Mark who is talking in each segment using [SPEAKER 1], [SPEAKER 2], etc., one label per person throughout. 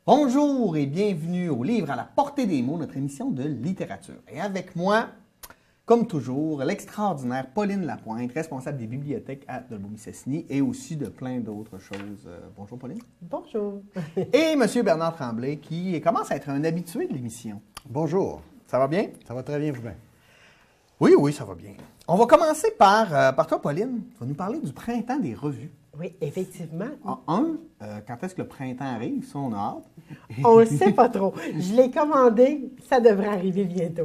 [SPEAKER 1] Bonjour et bienvenue au Livre à la portée des mots, notre émission de littérature. Et avec moi, comme toujours, l'extraordinaire Pauline Lapointe, responsable des bibliothèques à Dolbeau-Mistassini et aussi de plein d'autres choses. Bonjour Pauline.
[SPEAKER 2] Bonjour.
[SPEAKER 1] Et M. Bernard Tremblay, qui commence à être un habitué de l'émission.
[SPEAKER 3] Bonjour.
[SPEAKER 1] Ça va bien?
[SPEAKER 3] Ça va très bien vous-même.
[SPEAKER 1] Oui, ça va bien. On va commencer par toi, Pauline. Tu vas nous parler du printemps des revues.
[SPEAKER 2] Oui, effectivement.
[SPEAKER 1] Quand est-ce que le printemps arrive? Ça, on a hâte.
[SPEAKER 2] On ne sait pas trop. Je l'ai commandé, ça devrait arriver bientôt.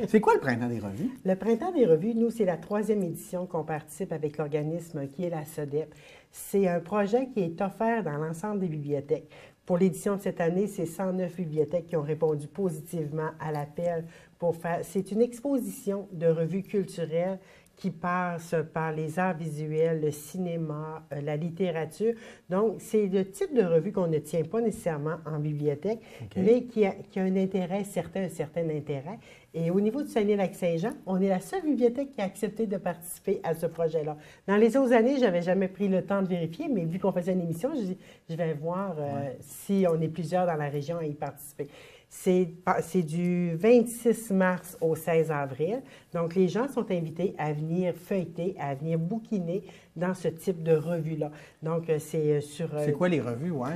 [SPEAKER 1] C'est quoi le printemps des revues?
[SPEAKER 2] Le printemps des revues, nous, c'est la 3e édition qu'on participe avec l'organisme qui est la SODEP. C'est un projet qui est offert dans l'ensemble des bibliothèques. Pour l'édition de cette année, c'est 109 bibliothèques qui ont répondu positivement à l'appel pour faire... C'est une exposition de revues culturelles qui passe par les arts visuels, le cinéma, la littérature. Donc, c'est le type de revue qu'on ne tient pas nécessairement en bibliothèque, mais qui a un intérêt certain, un certain intérêt. Et au niveau du Saguenay-Lac-Saint-Jean, on est la seule bibliothèque qui a accepté de participer à ce projet-là. Dans les autres années, je n'avais jamais pris le temps de vérifier, mais vu qu'on faisait une émission, je vais voir si on est plusieurs dans la région à y participer. C'est du 26 mars au 16 avril. Donc, les gens sont invités à venir feuilleter, à venir bouquiner dans ce type de revue-là. Donc, c'est sur...
[SPEAKER 1] C'est quoi les revues, oui?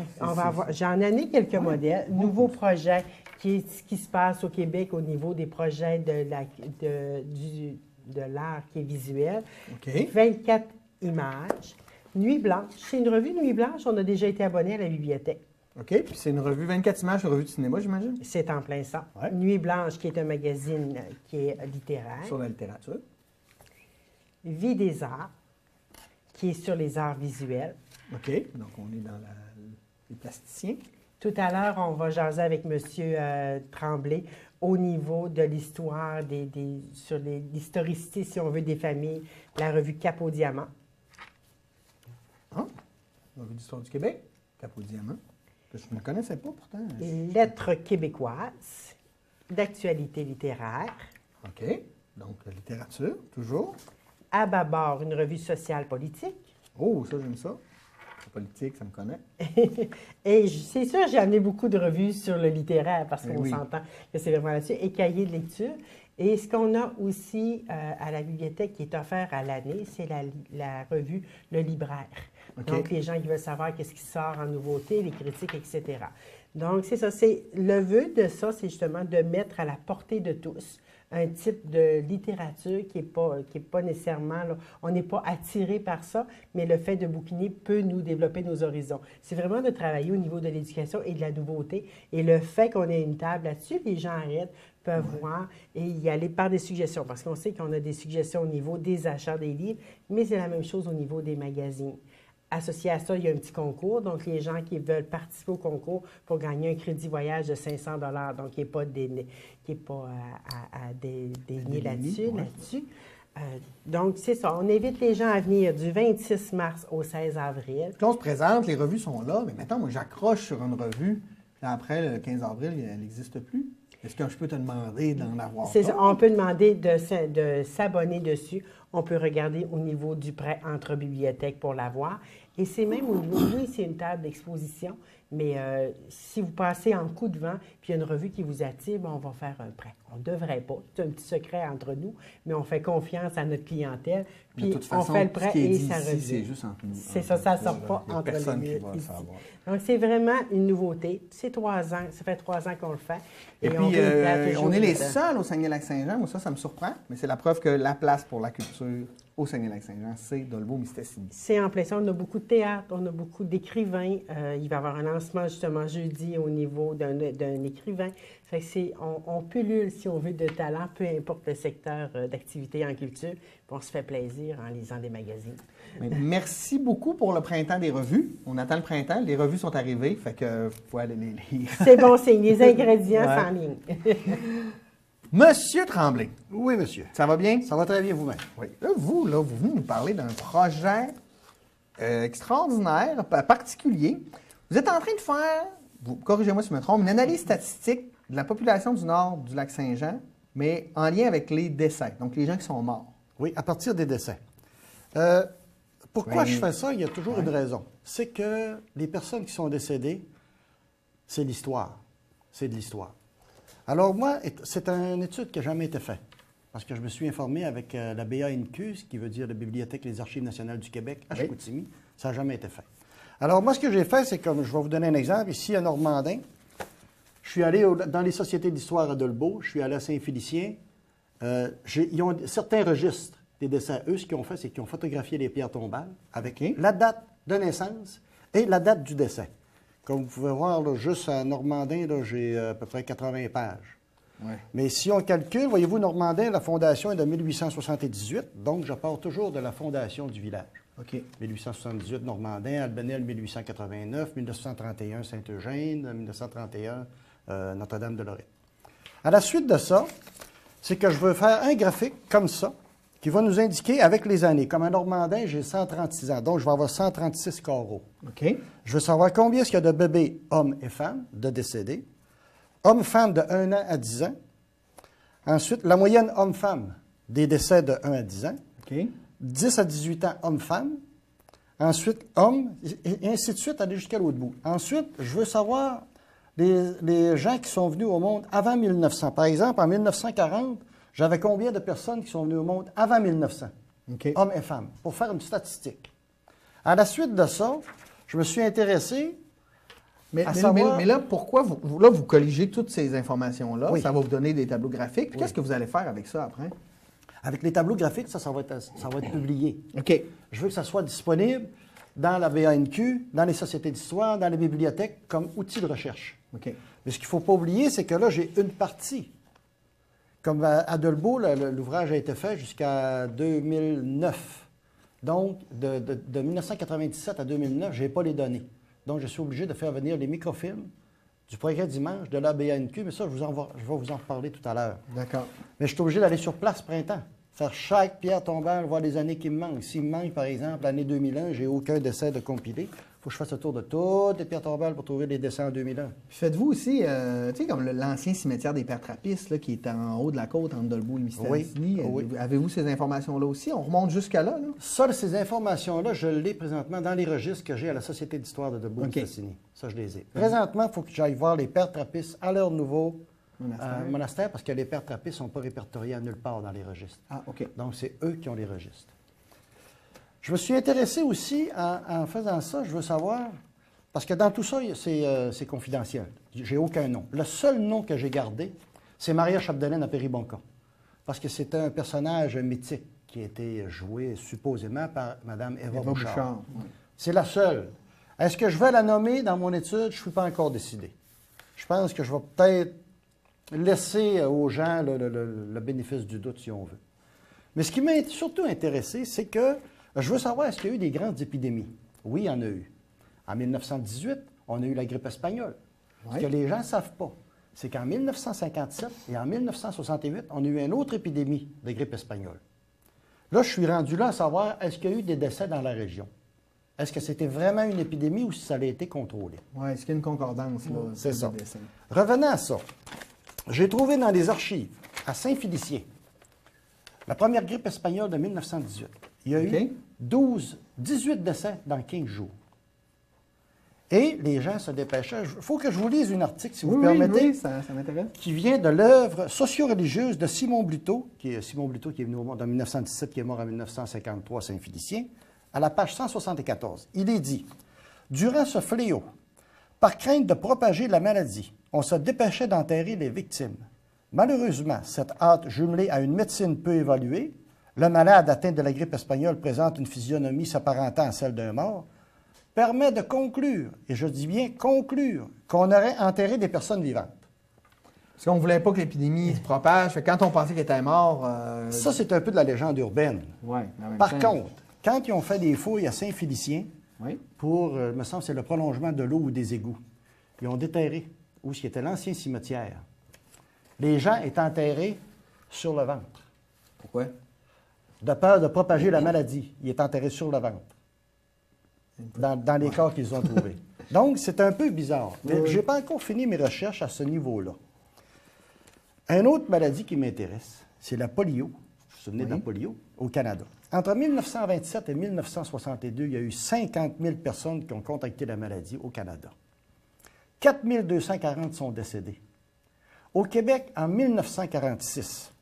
[SPEAKER 2] J'en ai quelques modèles. Nouveaux projets, ce qui se passe au Québec au niveau des projets de l'art qui est visuel. 24 images. Nuit blanche. C'est une revue Nuit blanche. On a déjà été abonné à la bibliothèque.
[SPEAKER 1] OK. Puis c'est une revue 24 images, une revue de cinéma, j'imagine?
[SPEAKER 2] C'est en plein ça.
[SPEAKER 1] Ouais.
[SPEAKER 2] Nuit blanche, qui est un magazine qui est littéraire.
[SPEAKER 1] Sur la littérature.
[SPEAKER 2] Vie des arts, qui est sur les arts visuels.
[SPEAKER 1] OK. Donc, on est dans les plasticiens.
[SPEAKER 2] Tout à l'heure, on va jaser avec M. Tremblay au niveau de l'histoire, sur l'historicité, si on veut, des familles, la revue Cap au diamant.
[SPEAKER 1] Ah, la revue d'histoire du Québec, Cap au diamant. Que je ne connaissais pas pourtant.
[SPEAKER 2] Lettres québécoises, d'actualité littéraire.
[SPEAKER 1] OK. Donc, la littérature, toujours.
[SPEAKER 2] À bâbord, une revue sociale politique.
[SPEAKER 1] Oh, ça, j'aime ça. La politique, ça me connaît.
[SPEAKER 2] Et c'est sûr, j'ai amené beaucoup de revues sur le littéraire parce qu'on
[SPEAKER 1] oui.
[SPEAKER 2] s'entend que c'est vraiment là-dessus. Et cahiers de lecture. Et ce qu'on a aussi à la bibliothèque qui est offert à l'année, c'est la revue Le Libraire. Okay. Donc, les gens qui veulent savoir qu'est-ce qui sort en nouveauté, les critiques, etc. Donc, c'est ça. Le vœu de ça, c'est justement de mettre à la portée de tous un type de littérature qui est pas nécessairement... Là, on n'est pas attiré par ça, mais le fait de bouquiner peut nous développer nos horizons. C'est vraiment de travailler au niveau de l'éducation et de la nouveauté. Et le fait qu'on ait une table là-dessus, les gens arrêtent, peuvent voir et y aller par des suggestions. Parce qu'on sait qu'on a des suggestions au niveau des achats des livres, mais c'est la même chose au niveau des magazines. Associé à ça, il y a un petit concours. Donc, les gens qui veulent participer au concours pour gagner un crédit voyage de 500 $, donc qui n'est pas à dénier là-dessus. Donc, c'est ça. On invite les gens à venir du 26 mars au 16 avril.
[SPEAKER 1] Puis on se présente, les revues sont là, mais maintenant, moi, j'accroche sur une revue, puis après, le 15 avril, elle n'existe plus. Est-ce que je peux te demander d'en avoir?
[SPEAKER 2] C'est ça. On peut demander de s'abonner dessus. On peut regarder au niveau du prêt entre bibliothèques pour l'avoir. Et c'est même au niveau, oui, c'est une table d'exposition, mais si vous passez en coup de vent, puis il y a une revue qui vous attire, bien, on va faire un prêt. On ne devrait pas. C'est un petit secret entre nous, mais on fait confiance à notre clientèle, puis on fait le prêt et ça revient.
[SPEAKER 1] C'est juste entre nous.
[SPEAKER 2] C'est ça, ça ne sort pas entre les murs ici. Donc, c'est vraiment une nouveauté. C'est 3 ans, ça fait 3 ans qu'on le fait.
[SPEAKER 1] Et puis, on est les seuls au Saguenay-Lac-Saint-Jean. Moi, ça me surprend, mais c'est la preuve que la place pour la culture au Saguenay-Lac-Saint-Jean, c'est Dolbeau-Mistassini.
[SPEAKER 2] C'est en plein ça. On a beaucoup de théâtre, on a beaucoup d'écrivains. Il va y avoir un lancement, justement, jeudi au niveau d'un écrivain. Fait que on pullule, si on veut, de talent, peu importe le secteur d'activité en culture. Puis on se fait plaisir en lisant des magazines.
[SPEAKER 1] Merci beaucoup pour le printemps des revues. On attend le printemps. Les revues sont arrivées, fait que faut aller les lire.
[SPEAKER 2] C'est bon signe. Les ingrédients sont en ligne.
[SPEAKER 1] Monsieur Tremblay.
[SPEAKER 3] Oui, monsieur.
[SPEAKER 1] Ça va bien?
[SPEAKER 3] Ça va très bien vous-même.
[SPEAKER 1] Oui. Là, vous venez nous parler d'un projet extraordinaire, particulier. Vous êtes en train de faire, corrigez-moi si je me trompe, une analyse statistique de la population du nord du lac Saint-Jean, mais en lien avec les décès, donc les gens qui sont morts.
[SPEAKER 3] Oui, à partir des décès. Pourquoi je fais ça? Il y a toujours une raison. C'est que les personnes qui sont décédées, c'est l'histoire. C'est de l'histoire. Alors moi, c'est une étude qui n'a jamais été faite. Parce que je me suis informé avec la BANQ, ce qui veut dire la Bibliothèque et les Archives nationales du Québec, à Chicoutimi. Ça n'a jamais été fait. Alors moi, ce que j'ai fait, c'est comme, je vais vous donner un exemple. Ici, à Normandin, je suis allé dans les sociétés d'histoire à Dolbeau, je suis allé à Saint-Félicien. Ils ont certains registres des décès. Eux, ce qu'ils ont fait, c'est qu'ils ont photographié les pierres tombales avec la date de naissance et la date du décès. Comme vous pouvez voir, là, juste à Normandin, j'ai à peu près 80 pages.
[SPEAKER 1] Ouais.
[SPEAKER 3] Mais si on calcule, voyez-vous, Normandin, la fondation est de 1878, donc je pars toujours de la fondation du village.
[SPEAKER 1] OK.
[SPEAKER 3] 1878, Normandin, Albanel, 1889, 1931, Saint-Eugène, 1931, Notre-Dame-de-Lorette. À la suite de ça, c'est que je veux faire un graphique comme ça, qui va nous indiquer avec les années. Comme à Normandin, j'ai 136 ans, donc je vais avoir 136 carreaux.
[SPEAKER 1] OK.
[SPEAKER 3] Je veux savoir combien est-ce qu'il y a de bébés, hommes et femmes, de décédés. Hommes-femmes de 1 an à 10 ans. Ensuite, la moyenne homme-femme des décès de 1 à 10 ans.
[SPEAKER 1] OK.
[SPEAKER 3] 10 à 18 ans, hommes-femmes. Ensuite, hommes, et ainsi de suite, aller jusqu'à l'autre bout. Ensuite, je veux savoir les gens qui sont venus au monde avant 1900. Par exemple, en 1940, j'avais combien de personnes qui sont venues au monde avant 1900?
[SPEAKER 1] OK.
[SPEAKER 3] Hommes et femmes, pour faire une statistique. À la suite de ça, je me suis intéressé
[SPEAKER 1] Mais
[SPEAKER 3] savoir...
[SPEAKER 1] là, pourquoi vous colligez toutes ces informations-là?
[SPEAKER 3] Oui.
[SPEAKER 1] Ça va vous donner des tableaux graphiques. Puis
[SPEAKER 3] Oui.
[SPEAKER 1] qu'est-ce que vous allez faire avec ça après?
[SPEAKER 3] Avec les tableaux graphiques, ça va être publié.
[SPEAKER 1] OK.
[SPEAKER 3] Je veux que ça soit disponible dans la BANQ, dans les sociétés d'histoire, dans les bibliothèques, comme outil de recherche.
[SPEAKER 1] OK.
[SPEAKER 3] Mais ce qu'il ne faut pas oublier, c'est que là, j'ai une partie. Comme à Dolbeau, l'ouvrage a été fait jusqu'à 2009. Donc, de 1997 à 2009, je n'ai pas les données. Donc, je suis obligé de faire venir les microfilms du progrès d'image de la BANQ, mais ça, je vais vous en reparler tout à l'heure.
[SPEAKER 1] D'accord.
[SPEAKER 3] Mais je suis obligé d'aller sur place printemps, faire chaque pierre tombale, voir les années qui me manquent. S'il me manque, par exemple, l'année 2001, j'ai aucun décès de compilé. Il faut que je fasse le tour de toutes les pierres tombales pour trouver les décès en 2001.
[SPEAKER 1] Puis faites-vous aussi, tu sais, comme l'ancien cimetière des Pères Trappistes, là, qui est en haut de la côte, entre Dolbeau et Mistassini.
[SPEAKER 3] Oui.
[SPEAKER 1] Avez-vous ces informations-là aussi? On remonte jusqu'à là, là?
[SPEAKER 3] Ça, ces informations-là, je l'ai présentement dans les registres que j'ai à la Société d'histoire de Dolbeau-Mistassini. Ça, je les ai. Présentement, il faut que j'aille voir les Pères Trappistes à leur nouveau monastère, parce que les Pères Trappistes ne sont pas répertoriés à nulle part dans les registres.
[SPEAKER 1] Ah, OK.
[SPEAKER 3] Donc, c'est eux qui ont les registres. Je me suis intéressé aussi, en faisant ça, je veux savoir, parce que dans tout ça, c'est confidentiel. J'ai aucun nom. Le seul nom que j'ai gardé, c'est Maria Chapdelaine à Péribonka, parce que c'est un personnage mythique qui a été joué supposément par Mme Eva Bouchard.
[SPEAKER 1] Oui.
[SPEAKER 3] C'est la seule. Est-ce que je vais la nommer dans mon étude? Je ne suis pas encore décidé. Je pense que je vais peut-être laisser aux gens le bénéfice du doute, si on veut. Mais ce qui m'a surtout intéressé, c'est que je veux savoir, est-ce qu'il y a eu des grandes épidémies? Oui, il y en a eu. En 1918, on a eu la grippe espagnole.
[SPEAKER 1] Oui.
[SPEAKER 3] Ce que les gens ne savent pas, c'est qu'en 1957 et en 1968, on a eu une autre épidémie de grippe espagnole. Là, je suis rendu là à savoir, est-ce qu'il y a eu des décès dans la région? Est-ce que c'était vraiment une épidémie ou si ça a été contrôlé?
[SPEAKER 1] Oui, est-ce qu'il y a une concordance, là?
[SPEAKER 3] C'est ça.
[SPEAKER 1] des dessins?
[SPEAKER 3] Revenons à ça. J'ai trouvé dans les archives, à Saint-Félicien, la première grippe espagnole de 1918. Il y a eu 18 décès dans 15 jours. Et les gens se dépêchaient. Il faut que je vous lise un article, si vous permettez,
[SPEAKER 1] oui, ça m'intéresse.
[SPEAKER 3] qui vient de l'œuvre socio-religieuse de Simon Bluteau, qui est venu au monde en 1917, qui est mort en 1953 à Saint-Félicien, à la page 174. Il est dit, « Durant ce fléau, par crainte de propager la maladie, on se dépêchait d'enterrer les victimes. Malheureusement, cette hâte jumelée à une médecine peu évaluée, le malade atteint de la grippe espagnole présente une physionomie s'apparentant à celle d'un mort, permet de conclure, et je dis bien conclure, qu'on aurait enterré des personnes vivantes. »
[SPEAKER 1] Parce qu'on ne voulait pas que l'épidémie se propage. Fait que quand on pensait qu'il était mort...
[SPEAKER 3] Ça, c'est un peu de la légende urbaine.
[SPEAKER 1] Ouais,
[SPEAKER 3] Par contre, quand ils ont fait des fouilles à Saint-Félicien, pour, me semble, c'est le prolongement de l'eau ou des égouts, ils ont déterré où ce qui était l'ancien cimetière. Les gens étaient enterrés sur le ventre.
[SPEAKER 1] Pourquoi?
[SPEAKER 3] De peur de propager la maladie. Ils étaient enterrés sur le ventre, dans les corps qu'ils ont trouvés. Donc, c'est un peu bizarre. Mais je n'ai pas encore fini mes recherches à ce niveau-là. Une autre maladie qui m'intéresse, c'est la polio. Vous vous souvenez de la polio? Au Canada. Entre 1927 et 1962, il y a eu 50 000 personnes qui ont contracté la maladie au Canada. 4 240 sont décédés. Au Québec, en 1946,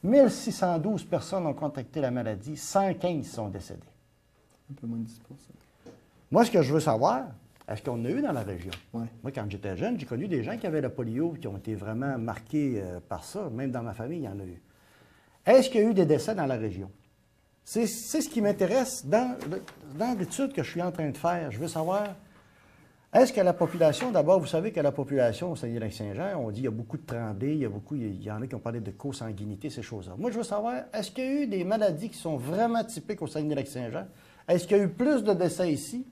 [SPEAKER 3] 1612 personnes ont contracté la maladie, 115 sont décédés.
[SPEAKER 1] Un peu moins de 10
[SPEAKER 3] Moi, ce que je veux savoir, est-ce qu'on en a eu dans la région?
[SPEAKER 1] Ouais.
[SPEAKER 3] Moi, quand j'étais jeune, j'ai connu des gens qui avaient la polio qui ont été vraiment marqués par ça. Même dans ma famille, il y en a eu. Est-ce qu'il y a eu des décès dans la région? C'est ce qui m'intéresse dans l'étude que je suis en train de faire. Je veux savoir, est-ce que la population, d'abord, vous savez que la population au Saguenay-Lac-Saint-Jean, on dit qu'il y a beaucoup de tremblés, il y en a qui ont parlé de consanguinité, ces choses-là. Moi, je veux savoir, est-ce qu'il y a eu des maladies qui sont vraiment typiques au Saguenay-Lac-Saint-Jean? Est-ce qu'il y a eu plus de décès ici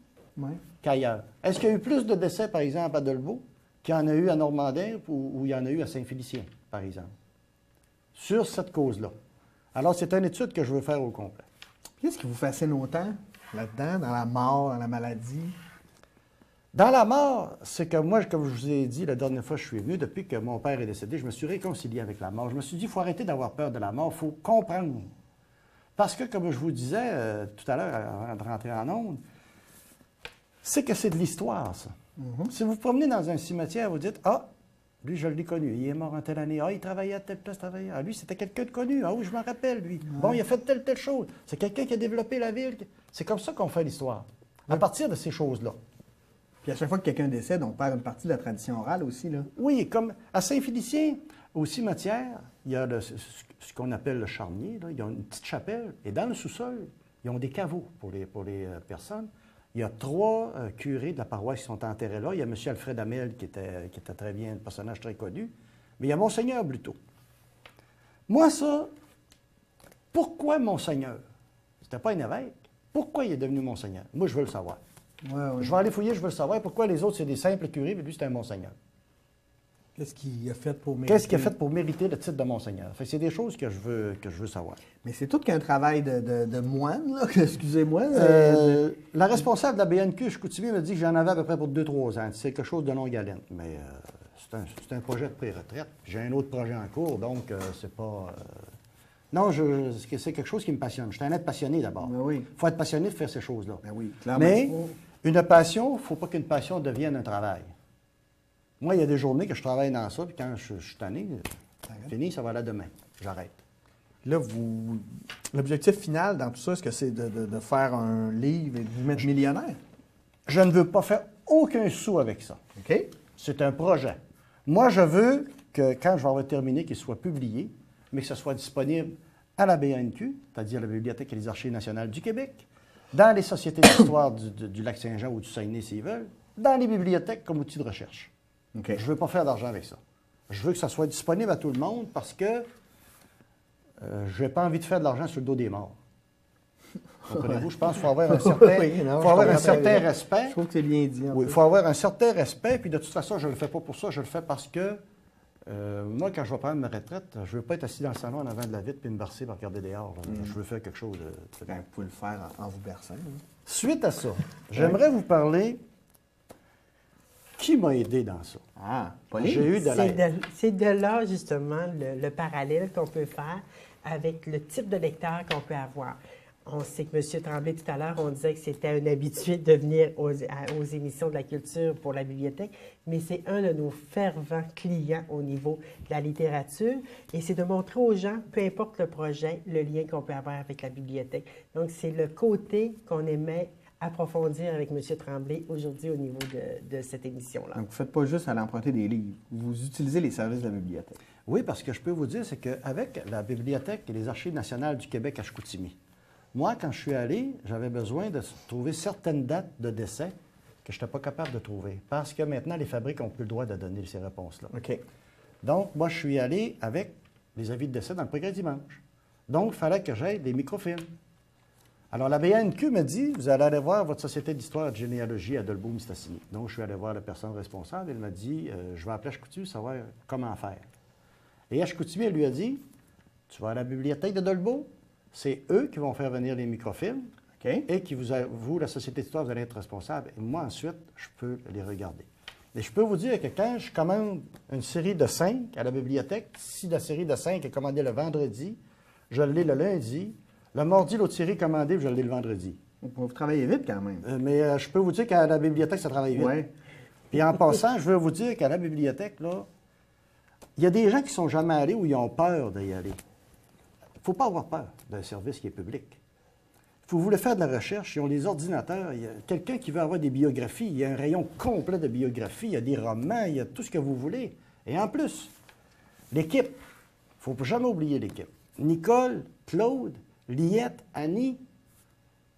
[SPEAKER 3] qu'ailleurs? Est-ce qu'il y a eu plus de décès, par exemple, à Dolbeau qu'il y en a eu à Normandin ou il y en a eu à Saint-Félicien, par exemple? Sur cette cause-là. Alors, c'est une étude que je veux faire au complet.
[SPEAKER 1] Qu'est-ce qui vous fait assez longtemps là-dedans, dans la mort, dans la maladie?
[SPEAKER 3] Dans la mort, c'est que moi, comme je vous ai dit la dernière fois que je suis venu, depuis que mon père est décédé, je me suis réconcilié avec la mort. Je me suis dit, il faut arrêter d'avoir peur de la mort, il faut comprendre. Parce que, comme je vous disais tout à l'heure, avant de rentrer en ondes, c'est que c'est de l'histoire, ça. Si vous vous promenez dans un cimetière, vous dites, ah, lui, je l'ai connu, il est mort en telle année, ah, il travaillait à telle place, travaillait. Ah, lui, c'était quelqu'un de connu, ah oui, je m'en rappelle, lui. Bon, il a fait telle chose. C'est quelqu'un qui a développé la ville. C'est comme ça qu'on fait l'histoire, à partir de ces choses-là.
[SPEAKER 1] Puis à chaque fois que quelqu'un décède, on perd une partie de la tradition orale aussi, là.
[SPEAKER 3] Oui, comme à Saint-Félicien, au cimetière, il y a ce qu'on appelle le charnier, là. Il y a une petite chapelle, et dans le sous-sol, ils ont des caveaux pour les personnes. Il y a 3 curés de la paroisse qui sont enterrés là. Il y a M. Alfred Hamel, qui était très bien, un personnage très connu. Mais il y a Monseigneur Bluteau. Moi, ça, pourquoi Monseigneur? C'était pas un évêque. Pourquoi il est devenu Monseigneur? Moi, je veux le savoir.
[SPEAKER 1] Ouais.
[SPEAKER 3] Je vais aller fouiller, je veux le savoir. Pourquoi les autres, c'est des simples curés, mais lui, c'est un Monseigneur?
[SPEAKER 1] Qu'est-ce qu'il a fait pour mériter?
[SPEAKER 3] Qu'est-ce qu'il a fait pour mériter le titre de Monseigneur? Fait que c'est des choses que je veux savoir.
[SPEAKER 1] Mais c'est tout qu'un travail de moine, là, excusez-moi.
[SPEAKER 3] La responsable de la BNQ, Chicoutimi, me dit que j'en avais à peu près pour 2-3 ans. C'est quelque chose de longue haleine. Mais c'est un projet de pré-retraite. J'ai un autre projet en cours, donc c'est pas... Non, c'est quelque chose qui me passionne. Je suis un être passionné d'abord.
[SPEAKER 1] Ben oui.
[SPEAKER 3] Il faut être passionné de faire ces choses-là.
[SPEAKER 1] Ben oui, clairement.
[SPEAKER 3] Mais une passion, il ne faut pas qu'une passion devienne un travail. Moi, il y a des journées que je travaille dans ça, puis quand je suis tanné, fini, ça va là demain. J'arrête.
[SPEAKER 1] Là, l'objectif final dans tout ça, est-ce que c'est de faire un livre et de vous mettre millionnaire?
[SPEAKER 3] Je ne veux pas faire aucun sou avec ça.
[SPEAKER 1] OK.
[SPEAKER 3] C'est un projet. Moi, je veux que quand je vais avoir terminé, qu'il soit publié, mais que ce soit disponible à la BNQ, c'est-à-dire la Bibliothèque et les Archives nationales du Québec, dans les sociétés d'histoire du Lac-Saint-Jean ou du Saguenay, s'ils veulent, dans les bibliothèques comme outil de recherche.
[SPEAKER 1] OK.
[SPEAKER 3] Je ne veux pas faire d'argent avec ça. Je veux que ça soit disponible à tout le monde parce que je n'ai pas envie de faire de l'argent sur le dos des morts. Comprenez-vous? Je pense qu'il faut avoir un certain respect.
[SPEAKER 1] Je trouve que c'est bien dit.
[SPEAKER 3] Oui, il faut avoir un certain respect. Puis de toute façon, je ne le fais pas pour ça. Je le fais parce que moi, quand je vais prendre ma retraite, je ne veux pas être assis dans le salon en avant de la vitre puis me bercer pour regarder dehors. Je veux faire quelque chose de...
[SPEAKER 1] Ben, vous pouvez le faire en vous berçant. Hein.
[SPEAKER 3] Suite à ça, j'aimerais vous parler qui m'a aidé dans ça.
[SPEAKER 1] Ah, Pauline?
[SPEAKER 3] J'ai eu de l'aide.
[SPEAKER 2] C'est de là, justement, le parallèle qu'on peut faire avec le type de lecteur qu'on peut avoir. On sait que M. Tremblay, tout à l'heure, on disait que c'était un habitué de venir aux émissions de la culture pour la bibliothèque, mais c'est un de nos fervents clients au niveau de la littérature, et c'est de montrer aux gens, peu importe le projet, le lien qu'on peut avoir avec la bibliothèque. Donc, c'est le côté qu'on aimait approfondir avec M. Tremblay aujourd'hui au niveau de cette émission-là.
[SPEAKER 1] Donc, vous ne faites pas juste aller emprunter des livres. Vous utilisez les services de la bibliothèque.
[SPEAKER 3] Oui, parce que je peux vous dire, c'est qu'avec la Bibliothèque et les Archives nationales du Québec à Chicoutimi, moi, quand je suis allé, j'avais besoin de trouver certaines dates de décès que je n'étais pas capable de trouver. Parce que maintenant, les fabriques n'ont plus le droit de donner ces réponses-là.
[SPEAKER 1] OK.
[SPEAKER 3] Donc, moi, je suis allé avec les avis de décès dans le Progrès dimanche. Donc, il fallait que j'aille des microfilms. Alors, la BNQ me dit, vous allez aller voir votre Société d'histoire et de généalogie à Dolbeau-Mistassini. Donc, je suis allé voir la personne responsable. Elle m'a dit, je vais appeler à Chicoutimi, savoir comment faire. Et à Chicoutimi, elle lui a dit, tu vas à la bibliothèque de Dolbeau, c'est eux qui vont faire venir les microfilms,
[SPEAKER 1] OK.
[SPEAKER 3] et qui vous, la Société d'histoire, vous allez être responsable. Et moi, ensuite, je peux les regarder. Et je peux vous dire que quand je commande une série de 5 à la bibliothèque, si la série de 5 est commandée le vendredi, je l'ai le lundi. Le mardi, l'autre série est commandée, puis je l'ai le vendredi.
[SPEAKER 1] Vous travaillez vite quand même.
[SPEAKER 3] Mais je peux vous dire qu'à la bibliothèque, ça travaille vite.
[SPEAKER 1] Ouais.
[SPEAKER 3] Puis en passant, je veux vous dire qu'à la bibliothèque, là, il y a des gens qui ne sont jamais allés ou ils ont peur d'y aller. Il ne faut pas avoir peur d'un service qui est public. Si vous voulez faire de la recherche, ils ont les ordinateurs. Il y a quelqu'un qui veut avoir des biographies. Il y a un rayon complet de biographies. Il y a des romans, il y a tout ce que vous voulez. Et en plus, l'équipe, il ne faut jamais oublier l'équipe. Nicole, Claude, Liette, Annie,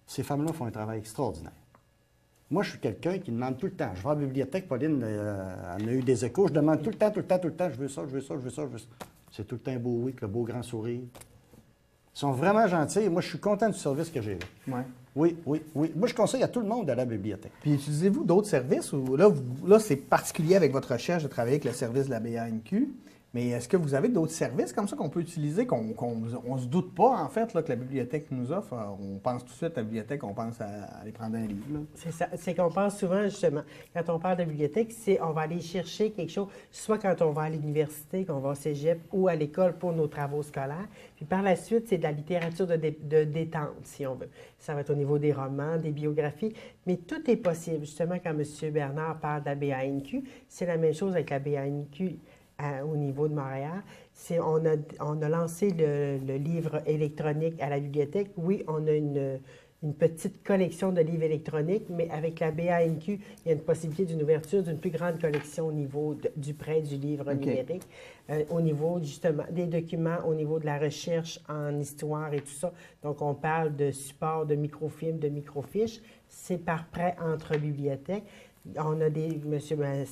[SPEAKER 3] ces femmes-là font un travail extraordinaire. Moi, je suis quelqu'un qui demande tout le temps. Je vais à la bibliothèque, Pauline en a eu des échos. Je demande tout le temps, je veux ça, je veux ça, je veux ça, je veux ça. C'est tout le temps beau, oui, avec le beau grand sourire. Ils sont vraiment gentils. Moi, je suis content du service que j'ai là.
[SPEAKER 1] Ouais.
[SPEAKER 3] Oui, oui, oui. Moi, je conseille à tout le monde d'aller à la bibliothèque.
[SPEAKER 1] Puis utilisez-vous d'autres services ou là c'est particulier avec votre recherche de travailler avec le service de la BANQ, mais est-ce que vous avez d'autres services comme ça qu'on peut utiliser, qu'on ne se doute pas en fait là, que la bibliothèque nous offre? On pense tout de suite à la bibliothèque, on pense à aller prendre un livre. Là.
[SPEAKER 2] C'est ça. C'est qu'on pense souvent, justement, quand on parle de bibliothèque, c'est on va aller chercher quelque chose, soit quand on va à l'université, qu'on va au cégep ou à l'école pour nos travaux scolaires. Puis par la suite, c'est de la littérature de détente, si on veut. Ça va être au niveau des romans, des biographies, mais tout est possible. Justement, quand M. Bernard parle de la BANQ, c'est la même chose avec la BANQ au niveau de Montréal. On a lancé le livre électronique à la bibliothèque. Oui, on a une petite collection de livres électroniques, mais avec la BANQ, il y a une possibilité d'une ouverture d'une plus grande collection au niveau du prêt du livre numérique, au niveau justement des documents, au niveau de la recherche en histoire et tout ça. Donc, on parle de support, de microfilms, de microfiches. C'est par prêt entre bibliothèques. On a des, M.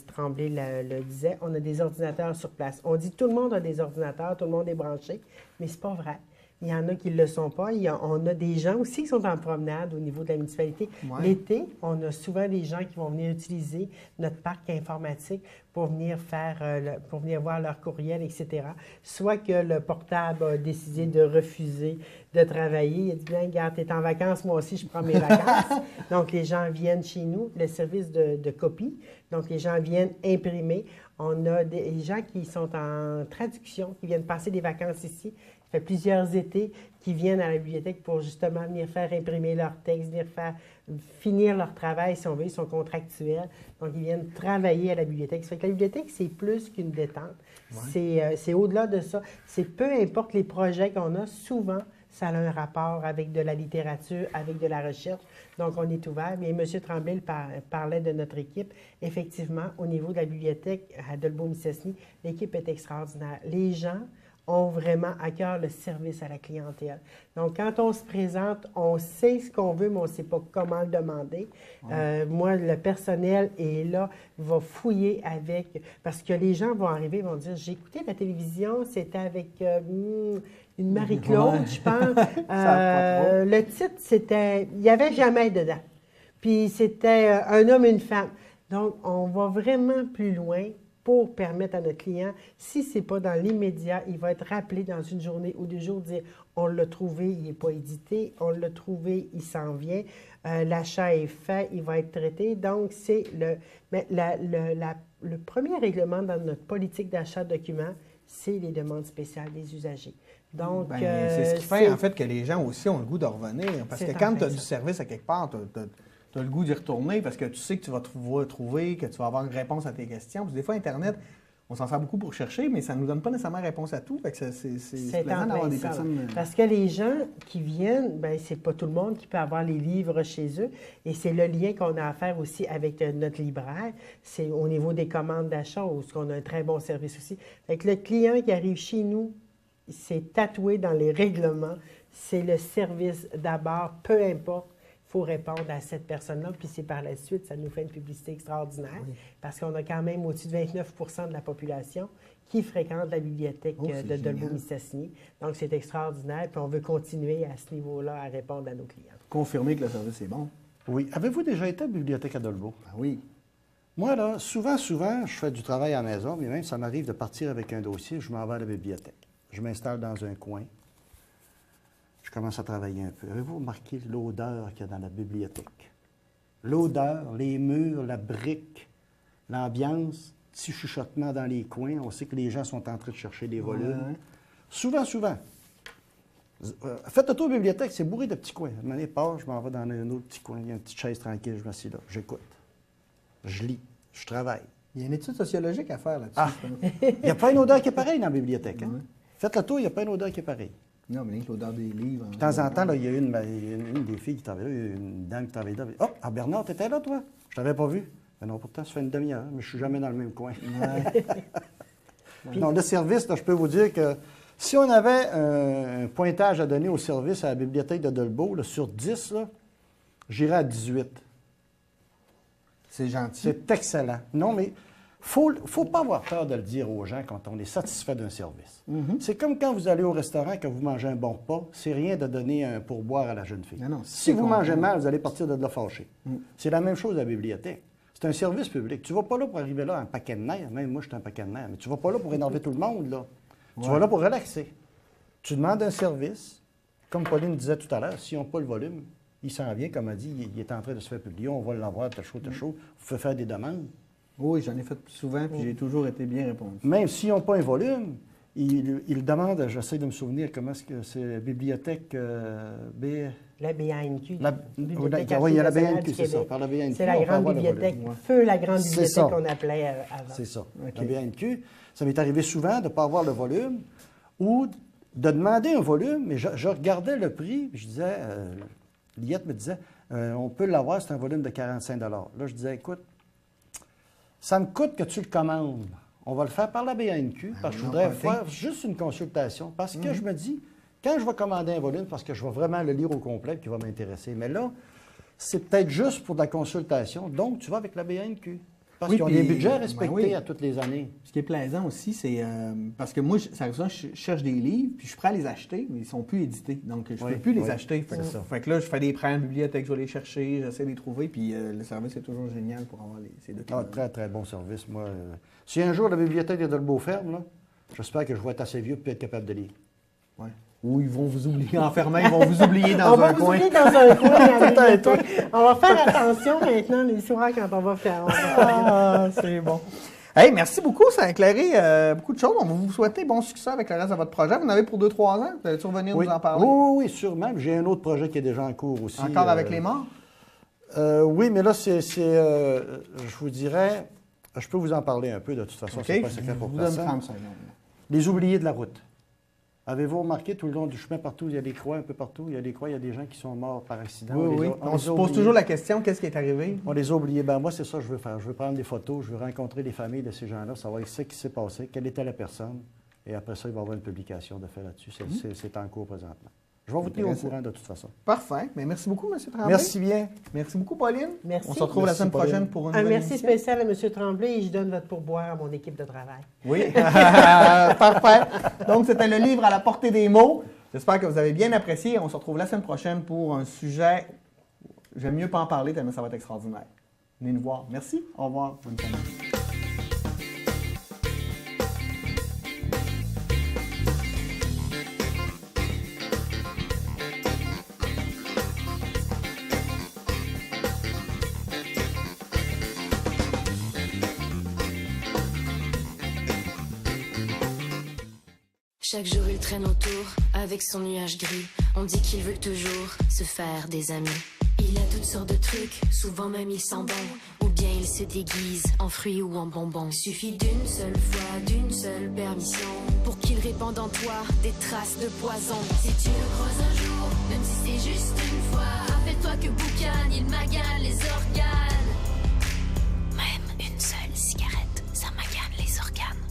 [SPEAKER 2] Tremblay le disait, on a des ordinateurs sur place. On dit tout le monde a des ordinateurs, tout le monde est branché, mais c'est pas vrai. Il y en a qui ne le sont pas. On a des gens aussi qui sont en promenade au niveau de la municipalité.
[SPEAKER 1] Ouais.
[SPEAKER 2] L'été, on a souvent des gens qui vont venir utiliser notre parc informatique pour venir pour venir voir leur courriel, etc. Soit que le portable a décidé de refuser de travailler. Il a dit, bien, regarde, tu es en vacances, moi aussi, je prends mes vacances. Donc, les gens viennent chez nous, le service de copie. Donc, les gens viennent imprimer. On a des gens qui sont en traduction, qui viennent passer des vacances ici. Ça fait plusieurs étés qui viennent à la bibliothèque pour justement venir faire imprimer leurs textes, venir faire finir leur travail, si on veut, ils sont contractuels. Donc, ils viennent travailler à la bibliothèque. Ça fait que la bibliothèque, c'est plus qu'une détente. Ouais. C'est au-delà de ça. C'est peu importe les projets qu'on a, souvent, ça a un rapport avec de la littérature, avec de la recherche. Donc, on est ouvert. Mais M. Tremblay parlait de notre équipe. Effectivement, au niveau de la bibliothèque à Dolbeau-Mistassini, l'équipe est extraordinaire. Les gens ont vraiment à cœur le service à la clientèle. Donc, quand on se présente, on sait ce qu'on veut, mais on ne sait pas comment le demander. Ouais. Moi, le personnel est là, va fouiller avec... Parce que les gens vont arriver, vont dire, j'ai écouté la télévision, c'était avec une Marie-Claude, ouais. Je pense. Le titre, c'était... Il n'y avait jamais dedans. Puis, c'était un homme et une femme. Donc, on va vraiment plus loin pour permettre à notre client, si ce n'est pas dans l'immédiat, il va être rappelé dans une journée ou 2 jours, dire on l'a trouvé, il n'est pas édité, on l'a trouvé, il s'en vient, l'achat est fait, il va être traité. Donc, c'est le premier règlement dans notre politique d'achat de documents, c'est les demandes spéciales des usagers. Donc,
[SPEAKER 1] c'est ce qui fait en fait que les gens aussi ont le goût de revenir. Parce que quand tu as du service à quelque part, tu as le goût d'y retourner parce que tu sais que tu vas trouver, que tu vas avoir une réponse à tes questions. Puis des fois, Internet, on s'en sert beaucoup pour chercher, mais ça ne nous donne pas nécessairement réponse à tout. Fait que c'est plaisant d'avoir des personnes...
[SPEAKER 2] Parce que les gens qui viennent, bien, c'est pas tout le monde qui peut avoir les livres chez eux. Et c'est le lien qu'on a à faire aussi avec notre libraire. C'est au niveau des commandes d'achat où on a un très bon service aussi. Fait que le client qui arrive chez nous, c'est tatoué dans les règlements. C'est le service d'abord, peu importe. Il faut répondre à cette personne-là, puis c'est par la suite, ça nous fait une publicité extraordinaire, oui. Parce qu'on a quand même au-dessus de 29 % de la population qui fréquente la bibliothèque de Dolbeau-Mistassini. Donc, c'est extraordinaire, puis on veut continuer à ce niveau-là à répondre à nos clients.
[SPEAKER 1] Confirmer que le service est bon.
[SPEAKER 3] Oui. Avez-vous déjà été à la bibliothèque à Dolbeau?
[SPEAKER 1] Ah oui.
[SPEAKER 3] Moi, là, souvent, je fais du travail à la maison, mais même ça m'arrive de partir avec un dossier, je m'en vais à la bibliothèque. Je m'installe dans un coin. Je commence à travailler un peu. Avez-vous remarqué l'odeur qu'il y a dans la bibliothèque? L'odeur, les murs, la brique, l'ambiance, petit chuchotement dans les coins. On sait que les gens sont en train de chercher des volumes. Ouais. Souvent. Faites le tour de la bibliothèque, c'est bourré de petits coins. À un moment donné, je m'en vais dans un autre petit coin. Il y a une petite chaise tranquille, je m'assieds là. J'écoute. Je lis. Je travaille.
[SPEAKER 1] Il y a une étude sociologique à faire là-dessus.
[SPEAKER 3] Ah.
[SPEAKER 1] je pense.
[SPEAKER 3] Il n'y a pas une odeur qui est pareille dans la bibliothèque. Hein? Faites le tour, il n'y a pas une odeur qui est pareille.
[SPEAKER 1] Non, mais rien que l'odeur des livres.
[SPEAKER 3] De temps en temps, là, il y a une des filles qui travaillait là, une dame qui travaillait là. Oh, ah, Bernard, t'étais là, toi? Je t'avais pas vu. Ben non, pourtant, ça fait une demi-heure, mais je suis jamais dans le même coin. Non, le service, là, je peux vous dire que si on avait un pointage à donner au service à la bibliothèque de Dolbeau, là, sur 10, j'irais à 18.
[SPEAKER 1] C'est gentil.
[SPEAKER 3] C'est excellent. Non, mais faut pas avoir peur de le dire aux gens quand on est satisfait d'un service. C'est comme quand vous allez au restaurant, que vous mangez un bon repas, c'est rien de donner un pourboire à la jeune fille.
[SPEAKER 1] Non,
[SPEAKER 3] si vous mangez mal, vous allez partir de là fâché. C'est la même chose à la bibliothèque. C'est un service public. Tu ne vas pas là pour arriver là un paquet de nerfs. Même moi, je suis un paquet de nerfs. Mais tu ne vas pas là pour énerver tout le monde, là. Tu vas là pour relaxer. Tu demandes un service. Comme Pauline disait tout à l'heure, s'ils n'ont pas le volume, il s'en vient, comme elle dit, il est en train de se faire publier, on va l'avoir, t'as chaud, t'as chaud. Vous pouvez faire des demandes.
[SPEAKER 1] Oui, j'en ai fait souvent, puis j'ai toujours été bien répondu.
[SPEAKER 3] Même s'ils n'ont pas un volume, ils demandent, j'essaie de me souvenir, comment est-ce que c'est, la bibliothèque
[SPEAKER 2] La BANQ.
[SPEAKER 3] Oui, il y a la BANQ, c'est ça. Par la BANQ,
[SPEAKER 2] c'est la grande bibliothèque. Feu, la grande bibliothèque qu'on appelait avant.
[SPEAKER 3] C'est ça.
[SPEAKER 1] OK.
[SPEAKER 3] La BANQ, ça m'est arrivé souvent de ne pas avoir le volume ou de demander un volume, mais je regardais le prix, puis je disais, Liette me disait, on peut l'avoir, c'est un volume de 45 $. Là, je disais, écoute, ça me coûte que tu le commandes. On va le faire par la BANQ, parce que je voudrais faire juste une consultation. Parce que je me dis, quand je vais commander un volume, parce que je vais vraiment le lire au complet, qui va m'intéresser. Mais là, c'est peut-être juste pour de la consultation. Donc, tu vas avec la BANQ. Parce qu'ils ont des budgets respectés à toutes les années.
[SPEAKER 1] Ce qui est plaisant aussi, c'est parce que moi, ça arrive souvent, je cherche des livres, puis je suis prêt à les acheter, mais ils ne sont plus édités. Donc, je ne peux plus les acheter. Fait que là, je fais des prêts en bibliothèque, je vais les chercher, j'essaie de les trouver, puis le service est toujours génial pour avoir ces documents.
[SPEAKER 3] Ah, très, très bon service. Moi, si un jour la bibliothèque est de Dolbeau ferme, là, j'espère que je vais être assez vieux pour être capable de lire.
[SPEAKER 1] Ouais. Ou ils vont vous oublier enfermés, ils vont vous oublier dans
[SPEAKER 2] on
[SPEAKER 1] un
[SPEAKER 2] va vous
[SPEAKER 1] coin.
[SPEAKER 2] oublier dans un coin. à la bibliothèque. On va faire attention maintenant les soirs quand on va faire.
[SPEAKER 1] Ah, c'est bon. Hey, merci beaucoup, ça a éclairé beaucoup de choses. On va vous souhaiter bon succès avec le reste de votre projet. Vous en avez pour 2-3 ans? Vous allez-tu revenir nous en parler?
[SPEAKER 3] Oui, sûrement. J'ai un autre projet qui est déjà en cours aussi.
[SPEAKER 1] Encore avec les morts?
[SPEAKER 3] Oui, mais là, je vous dirais, je peux vous en parler un peu de toute façon.
[SPEAKER 1] OK,
[SPEAKER 3] C'est pas secret
[SPEAKER 1] je
[SPEAKER 3] pour
[SPEAKER 1] vous donne
[SPEAKER 3] personne.
[SPEAKER 1] 30 secondes.
[SPEAKER 3] Les oubliés de la route. Avez-vous remarqué tout le long du chemin, partout, il y a des croix un peu partout? Il y a des croix, il y a des gens qui sont morts par accident.
[SPEAKER 1] Oui. On se pose toujours la question, qu'est-ce qui est arrivé?
[SPEAKER 3] On les a oubliés. Ben, moi, c'est ça que je veux faire. Je veux prendre des photos, je veux rencontrer les familles de ces gens-là, savoir ce qui s'est passé, quelle était la personne. Et après ça, il va y avoir une publication de fait là-dessus. C'est en cours présentement. Je vais vous tenir au courant de toute façon.
[SPEAKER 1] Parfait. Mais merci beaucoup, M. Tremblay.
[SPEAKER 3] Merci bien.
[SPEAKER 1] Merci beaucoup, Pauline.
[SPEAKER 2] Merci.
[SPEAKER 1] On se retrouve la semaine prochaine pour une
[SPEAKER 2] Un
[SPEAKER 1] nouvelle
[SPEAKER 2] merci
[SPEAKER 1] émission.
[SPEAKER 2] spécial à M. Tremblay et je donne votre pourboire à mon équipe de travail.
[SPEAKER 1] Oui. Parfait. Donc, c'était le livre à la portée des mots. J'espère que vous avez bien apprécié. On se retrouve la semaine prochaine pour un sujet. J'aime mieux pas en parler tellement ça va être extraordinaire. Venez nous voir. Merci. Au revoir. Bonne semaine.
[SPEAKER 4] Chaque jour il traîne autour avec son nuage gris. On dit qu'il veut toujours se faire des amis. Il a toutes sortes de trucs, souvent même il sent bon. Ou bien il se déguise en fruits ou en bonbons. Suffit d'une seule fois, d'une seule permission pour qu'il répande en toi des traces de poison. Si tu le croises un jour, même si c'est juste une fois, rappelle-toi que boucan, il magane les organes. Même une seule cigarette, ça magane les organes.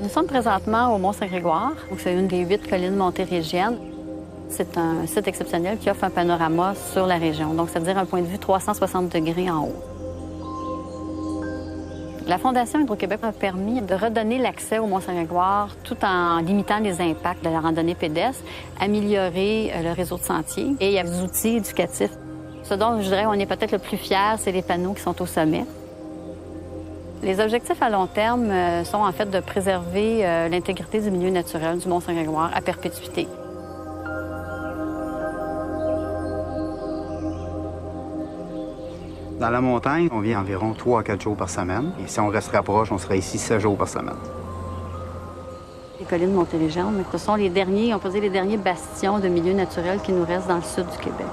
[SPEAKER 5] Nous sommes présentement au Mont-Saint-Grégoire. C'est une des 8 collines montérégiennes. C'est un site exceptionnel qui offre un panorama sur la région, donc c'est-à-dire un point de vue 360 degrés en haut. La Fondation Hydro-Québec a permis de redonner l'accès au Mont-Saint-Grégoire tout en limitant les impacts de la randonnée pédestre, améliorer le réseau de sentiers et il y a des outils éducatifs. Ce dont je dirais on est peut-être le plus fiers, c'est les panneaux qui sont au sommet. Les objectifs à long terme sont en fait de préserver l'intégrité du milieu naturel du Mont-Saint-Grégoire à perpétuité.
[SPEAKER 6] Dans la montagne, on vit environ 3 à 4 jours par semaine. Et si on reste proche, on serait ici 7 jours par semaine.
[SPEAKER 7] Les
[SPEAKER 5] collines montérégiennes, mais ce sont les derniers, on peut dire les derniers bastions de milieux naturels qui nous restent dans le sud du Québec.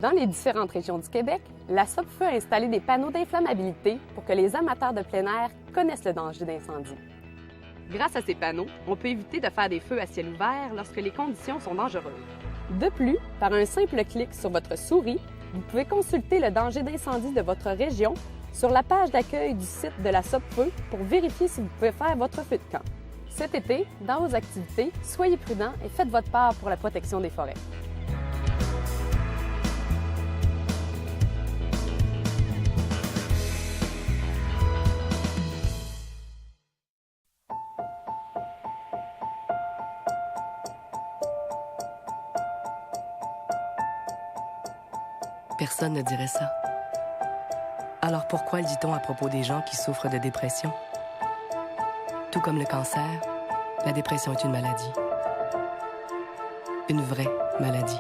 [SPEAKER 7] Dans les différentes régions du Québec, la SOPFEU a installé des panneaux d'inflammabilité pour que les amateurs de plein air connaissent le danger d'incendie. Grâce à ces panneaux, on peut éviter de faire des feux à ciel ouvert lorsque les conditions sont dangereuses. De plus, par un simple clic sur votre souris, vous pouvez consulter le danger d'incendie de votre région sur la page d'accueil du site de la SOPFEU pour vérifier si vous pouvez faire votre feu de camp. Cet été, dans vos activités, soyez prudents et faites votre part pour la protection des forêts.
[SPEAKER 8] Personne ne dirait ça. Alors pourquoi le dit-on à propos des gens qui souffrent de dépression? Tout comme le cancer, la dépression est une maladie. Une vraie maladie.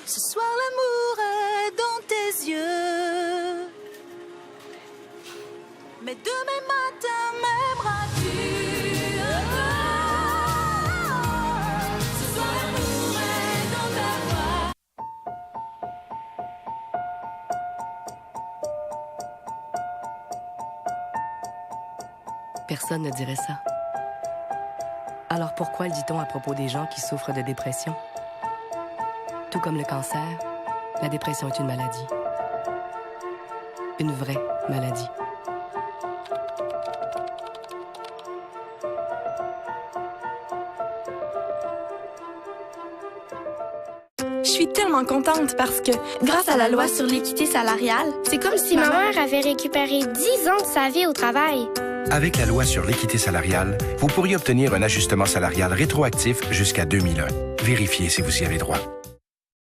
[SPEAKER 9] Ce soir l'amour est dans tes yeux, mais demain matin m'aimeras-tu? Ce soir l'amour est dans ta voix.
[SPEAKER 8] Personne ne dirait ça. Alors pourquoi le dit-on à propos des gens qui souffrent de dépression? Tout comme le cancer, la dépression est une maladie. Une vraie maladie.
[SPEAKER 10] Je suis tellement contente parce que, grâce à la loi sur l'équité salariale,
[SPEAKER 11] c'est comme si ma mère avait récupéré 10 ans de sa vie au travail.
[SPEAKER 12] Avec la loi sur l'équité salariale, vous pourriez obtenir un ajustement salarial rétroactif jusqu'à 2001. Vérifiez si vous y avez droit.